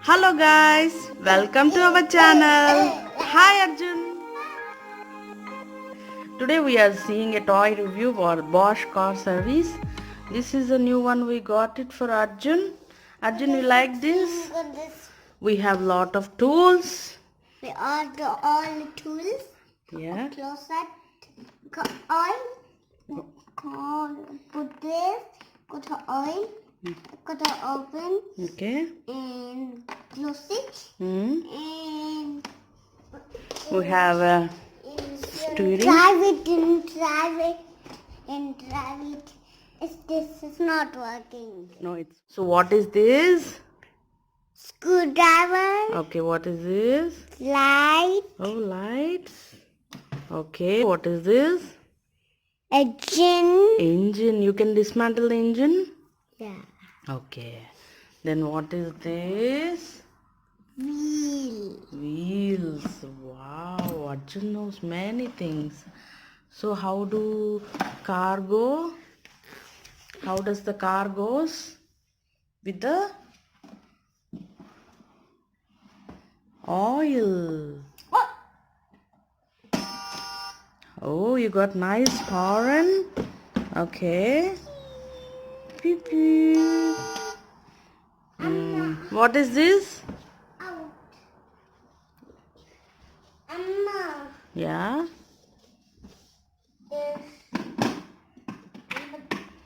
Hello guys, welcome to our channel. Hi Arjun. Today we are seeing a toy review for Bosch car service. This is a new one, we got it for Arjun. Arjun, you like this? We have lot of tools. We are all the tools. Yeah. Closet. Oil. Put this. Put the oil. Put the oven. Okay. And close it. And We have a steering. drive it and drive it. This is not working. No, it's so. What is this? Screwdriver. Okay, what is this? Light. Oh, lights. Okay, what is this? Engine. Engine. You can dismantle the engine? Yeah. Okay. Then what is this? Wheel. Wheels. Wow, Arjun knows many things. So how do car go? How does the car goes? With the oil. Oh, you got nice horn. Okay. Beep, beep. What is this? Out. Amma. Yeah.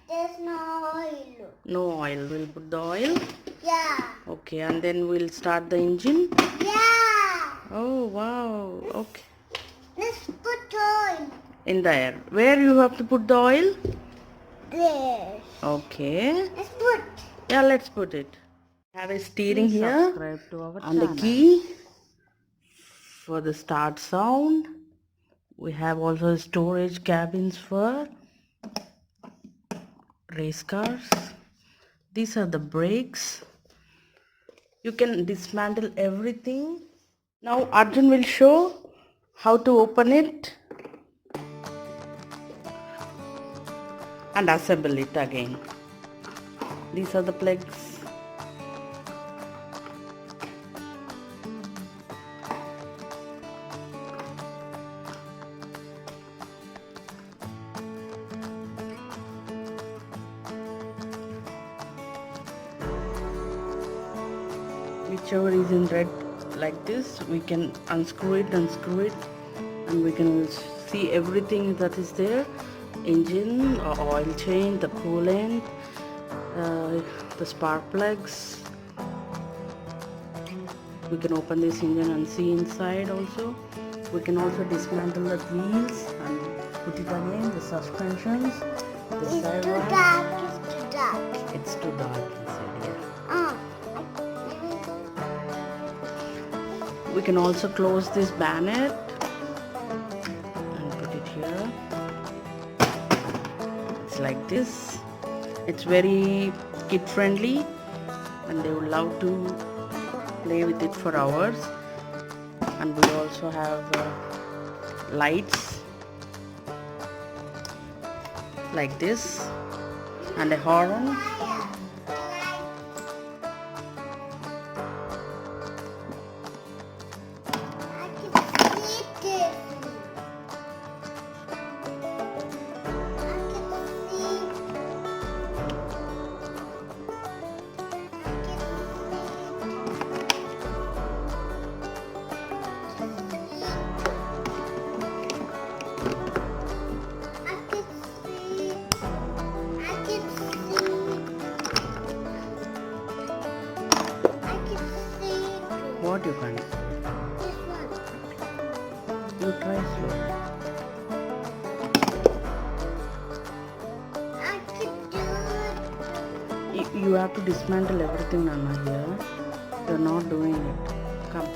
There's no oil. No oil. We'll put the oil. Yeah. Okay, and then we'll start the engine. Yeah. Oh, wow. Okay. Let's put oil. In the air. Where you have to put the oil? There. Okay. Let's put. Yeah, let's put it. Have a steering here Subscribe to our and channel. the key for the start sound. We have also storage cabins for race cars. These are the brakes. You can dismantle everything. Now Arjun will show how to open it and assemble it again. These are the plugs. Whichever is in red like this, we can unscrew it and screw it, and we can see everything that is there. Engine, oil change, the coolant, the spark plugs. We can open this engine and see inside also. We can also dismantle the wheels and put it again, the suspensions, the It's too servo. dark. It's too dark. It's too dark inside here. We can also close this bonnet and put it here. It's like this. It's very kid friendly and they would love to play with it for hours. And we also have lights like this and a horn. What you can see? You try slow. You have to dismantle everything, Nana, here. You're not doing it. Come.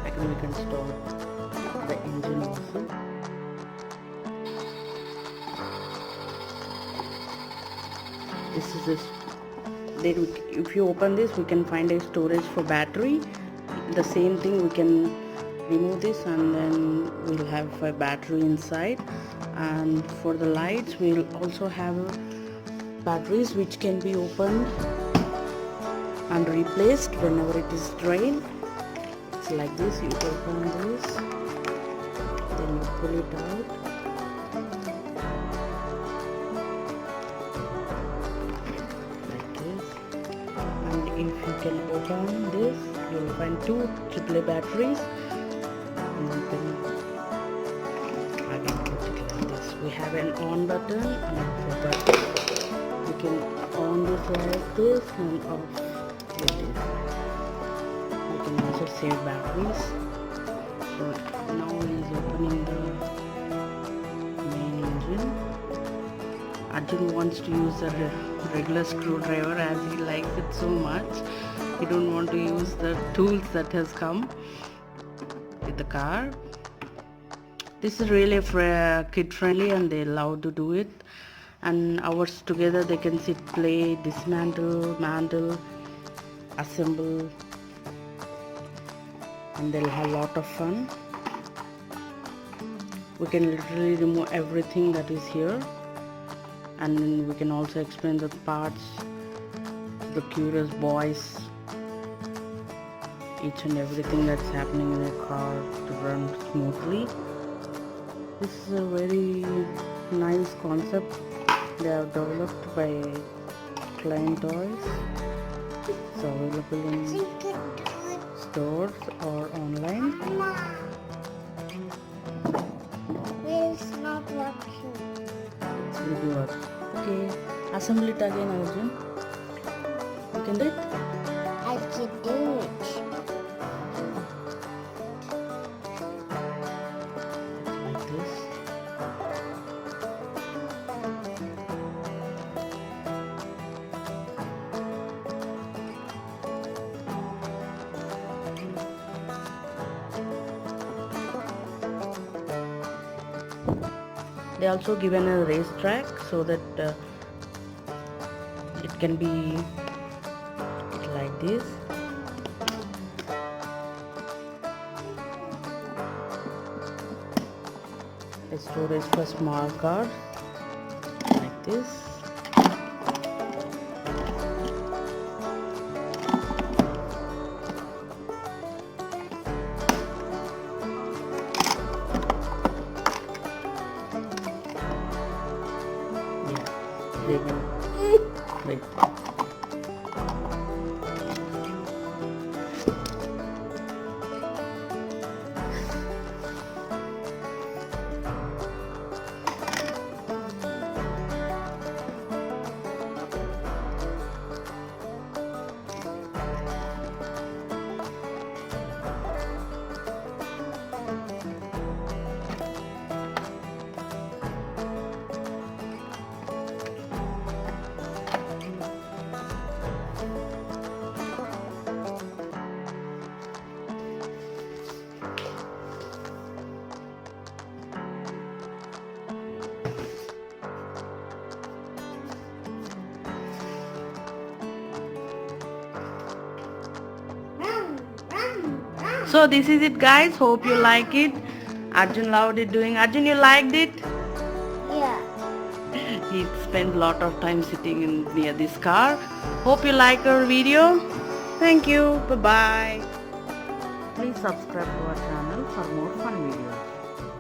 Again, we can start the engine also. This is this. If you open this, we can find a storage for battery. The same thing we can remove this, and then we'll have a battery inside. And for the lights, we'll also have batteries which can be opened and replaced whenever it is drained. It's like this. You open this, then you pull it out. If you can open this, you will find two AAA batteries, and you can again put it like this. We have an on button and an off button. You can on this like this and off with this. You can also save batteries. So now he is opening the main engine. Arjun wants to use a regular screwdriver as he likes it so much. He don't want to use the tools that has come with the car. This is really kid friendly and they love to do it. And hours together they can sit, play, dismantle, mantle, assemble, and they'll have a lot of fun. We can literally remove everything that is here. And then we can also explain the parts, the curious boys, each and everything that's happening in a car to run smoothly. This is a very nice concept they have developed by Klein Toys. It's available in stores or online. It's not working. Will be work. Okay, assemble it again, Arjun. You can do it? I can do it. Like this. They also given a racetrack so that it can be like this. A storage for small cars like this. Wait. So this is it, guys. Hope you like it. Arjun loved it doing. Arjun, you liked it? Yeah. He spent a lot of time sitting near this car. Hope you like our video. Thank you. Bye bye. Please subscribe to our channel for more fun videos.